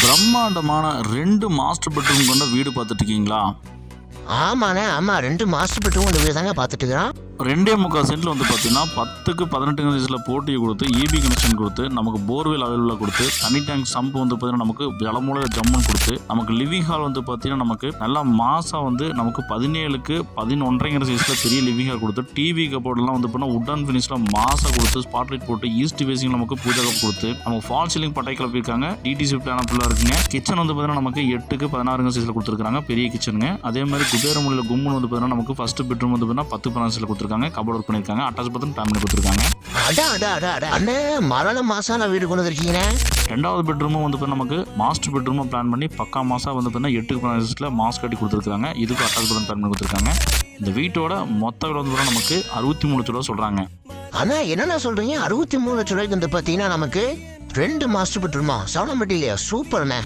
பிரம்மாண்டமான 2 master bedroom கொண்ட வீடு பார்த்துட்டு இருக்கீங்களா? ஆமாண்ணே, ஆமா 2 மாஸ்டர் பெட்ரூம் கொண்ட வீடு தாங்க பார்த்துட்டு இருக்கிறோம். 2.25 சென்ட்ல வந்து பார்த்தீங்கன்னா 10க்கு 18 சைஸில் போட்டியை கொடுத்து இபி கனெக்ஷன் கொடுத்து நமக்கு போர்வெல் அவைலபிளாக கொடுத்து தனி டேங்க் சம்ப் வந்து பார்த்தீங்கன்னா நமக்கு ஜலமூல ஜம்முன்னு கொடுத்து நமக்கு லிவிங் ஹால் வந்து பார்த்தீங்கன்னா நமக்கு நல்லா மாசம் வந்து நமக்கு 17க்கு 11.5 சைஸில் பெரிய லிவிங் ஹால் கொடுத்து டிவி கப்போர்ட்லாம் வந்து பார்த்தீங்கன்னா உட்டன் ஃபினிஷில் மாசம் கொடுத்து ஸ்பாட்லைட் போட்டு ஈஸ்ட் ஃபேசிங் நமக்கு பூஜை கப் கொடுத்து நமக்கு ஃபால் சீலிங் பட்டை கிளப்பிருக்காங்க. டிடிசி பிளான ஃபுல்லாக இருக்குங்க. கிச்சன் வந்து பார்த்தீங்கன்னா நமக்கு 8க்கு 16 சைஸில் கொடுத்துருக்காங்க பெரிய கிச்சனுங்க. அதே மாதிரி குபேரமுள்ள கும்முன்னு வந்து பார்த்தீங்கன்னா நமக்கு ஃபர்ஸ்ட் பெட்ரூம் வந்து பார்த்தீங்கன்னா 10-15 சைஸில் கொடுத்துருக்காங்க. கபோர்ட் ஒர்க் பண்ணிருக்காங்க. அட்டாச் பாத்ரூம் ஃபேமிலி கொடுத்துருக்காங்க. அண்ணே மரண மாசான வீடு கொண்டு வந்திருக்கீங்க. 2வது பெட்ரூமும் வந்து நமக்கு மாஸ்டர் பெட்ரூமும் பிளான் பண்ணி பக்கா மாசா வந்து பார்த்தீங்கன்னா 8க்கு 15 சைஸில் மாஸ் கட்டி கொடுத்துருக்காங்க. இதுக்கு அட்டாச் பாத்ரூம் பிளான் பண்ணி கொடுத்துருக்காங்க. இந்த வீட்டோட மொத்த விலை வந்து நமக்கு 63 லட்சம் ரூபா சொல்றாங்க. ஆனா என்னென்ன சொல்றீங்க, 63 லட்சம் ரூபாய்க்கு வந்து பாத்தீங்கன்னா நமக்கு 2 மாஸ்டர் பெட்ரூமா? சவுண்ட் மெட்டீரியல் சூப்பர்ண்ணே.